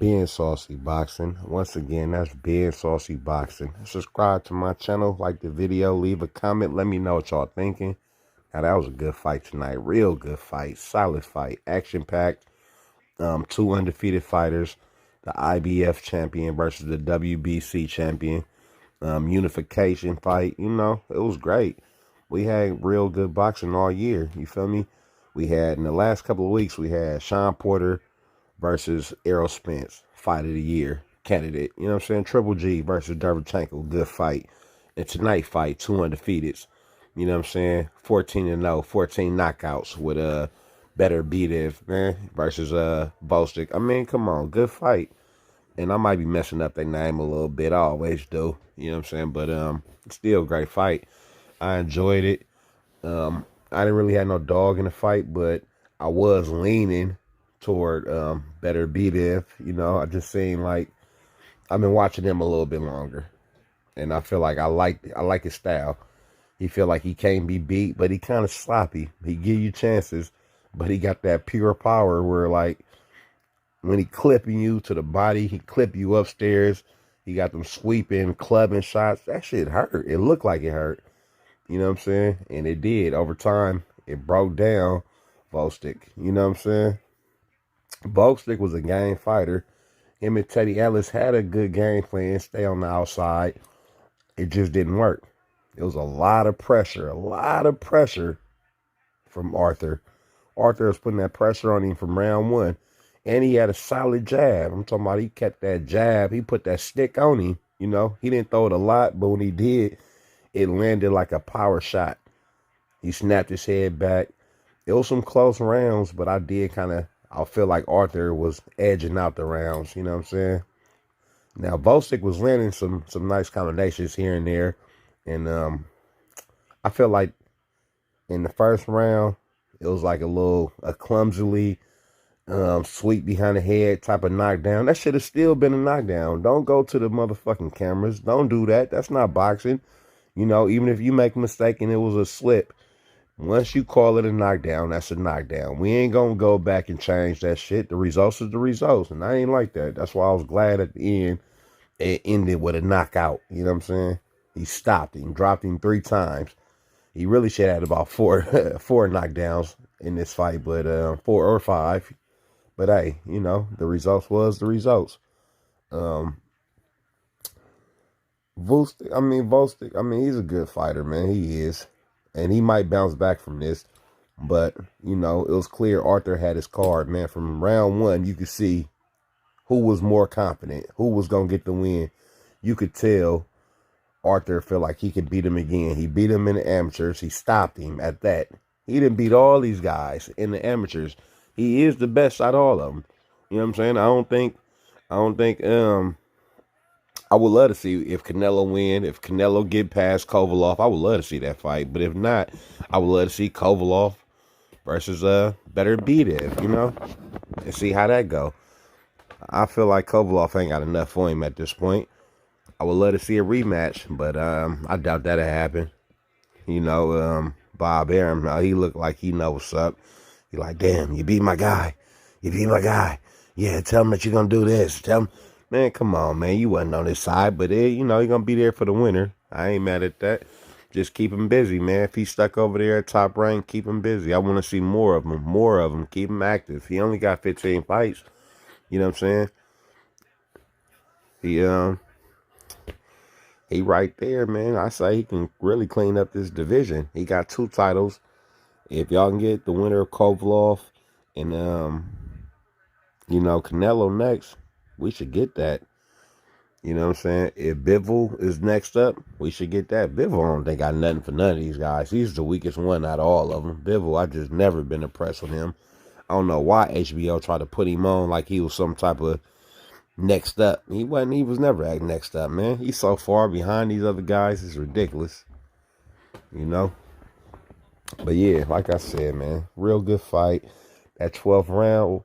Being Saucy Boxing. Once again, that's Being Saucy Boxing. Subscribe to my channel, like the video, leave a comment, let me know what y'all thinking. Now, that was a good fight tonight. Real good fight. Solid fight. Action-packed. Two undefeated fighters. The IBF champion versus the WBC champion. Unification fight. You know, it was great. We had real good boxing all year. You feel me? We had, in the last couple of weeks, we had Sean Porter versus Errol Spence, fight of the year candidate. You know what I'm saying? Triple G versus Derevchenko, good fight. And tonight fight, two undefeateds. You know what I'm saying? 14-0, 14 knockouts with Beterbiev, man, versus Gvozdyz. I mean, come on, good fight. And I might be messing up their name a little bit. I always do. You know what I'm saying? But still a great fight. I enjoyed it. I didn't really have no dog in the fight, but I was leaning toward Beterbiev. You know, I just seen, like, I've been watching him a little bit longer, and I feel like I like his style. He feel like he can't be beat, but he kind of sloppy. He give you chances, but he got that pure power where, like, when he clipping you to the body, he clip you upstairs. He got them sweeping, clubbing shots. That shit hurt. It looked like it hurt. You know what I'm saying? And it did. Over time, it broke down Gvozdyz. You know what I'm saying? Gvozdyz was a game fighter. Him and Teddy Ellis had a good game plan, stay on the outside. It just didn't work. It was a lot of pressure from Artur. Artur was putting that pressure on him from round one. And he had a solid jab. I'm talking about he kept that jab. He put that stick on him. You know, he didn't throw it a lot, but when he did, it landed like a power shot. He snapped his head back. It was some close rounds, but I feel like Artur was edging out the rounds. You know what I'm saying? Now, Gvozdyz was landing some nice combinations here and there. And I feel like in the first round, it was like a clumsily sweep behind the head type of knockdown. That should have still been a knockdown. Don't go to the motherfucking cameras. Don't do that. That's not boxing. You know, even if you make a mistake and it was a slip, once you call it a knockdown, that's a knockdown. We ain't going to go back and change that shit. The results is the results, and I ain't like that. That's why I was glad at the end it ended with a knockout. You know what I'm saying? He stopped him, dropped him 3 times. He really should have had about four knockdowns in this fight, but 4 or 5. But hey, you know, the results was the results. Gvozdyz, he's a good fighter, man. He is. And he might bounce back from this. But, you know, it was clear Artur had his card, man. From round one, you could see who was more confident, who was going to get the win. You could tell Artur felt like he could beat him again. He beat him in the amateurs. He stopped him at that. He didn't beat all these guys in the amateurs. He is the best out of all of them. You know what I'm saying? I would love to see if Canelo win, if Canelo get past Kovalov. I would love to see that fight. But if not, I would love to see Kovalov versus Beterbiev, you know, and see how that go. I feel like Kovalov ain't got enough for him at this point. I would love to see a rematch, but I doubt that'll happen. You know, Bob Arum, he looked like he knows what's up. He like, damn, you beat my guy. You beat my guy. Yeah, tell him that you're going to do this. Tell him. Man, come on, man. You wasn't on his side, but, you know, you're going to be there for the winner. I ain't mad at that. Just keep him busy, man. If he's stuck over there at top rank, keep him busy. I want to see more of him. Keep him active. He only got 15 fights. You know what I'm saying? He right there, man. I say he can really clean up this division. He got 2 titles. If y'all can get the winner of Kovalov and, you know, Canelo next, we should get that. You know what I'm saying? If Bivol is next up, we should get that. Bivol, I don't think got nothing for none of these guys. He's the weakest one out of all of them. Bivol, I just never been impressed with him. I don't know why HBO tried to put him on like he was some type of next up. He wasn't. He was never at next up, man. He's so far behind these other guys. It's ridiculous. You know? But yeah, like I said, man, real good fight. That 12th round,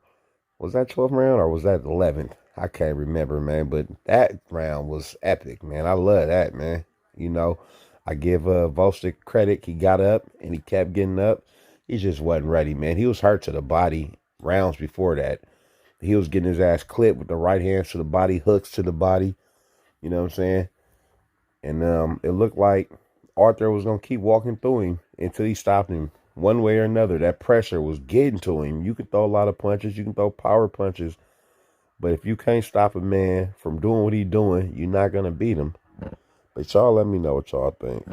was that 12th round or was that 11th? I can't remember, man, but that round was epic, man. I love that, man. You know, I give Gvozdyz credit. He got up and he kept getting up. He just wasn't ready, man. He was hurt to the body rounds before that. He was getting his ass clipped with the right hands to the body, hooks to the body. You know what I'm saying? And it looked like Arthur was going to keep walking through him until he stopped him one way or another. That pressure was getting to him. You can throw a lot of punches. You can throw power punches. But if you can't stop a man from doing what he's doing, you're not going to beat him. But y'all let me know what y'all think.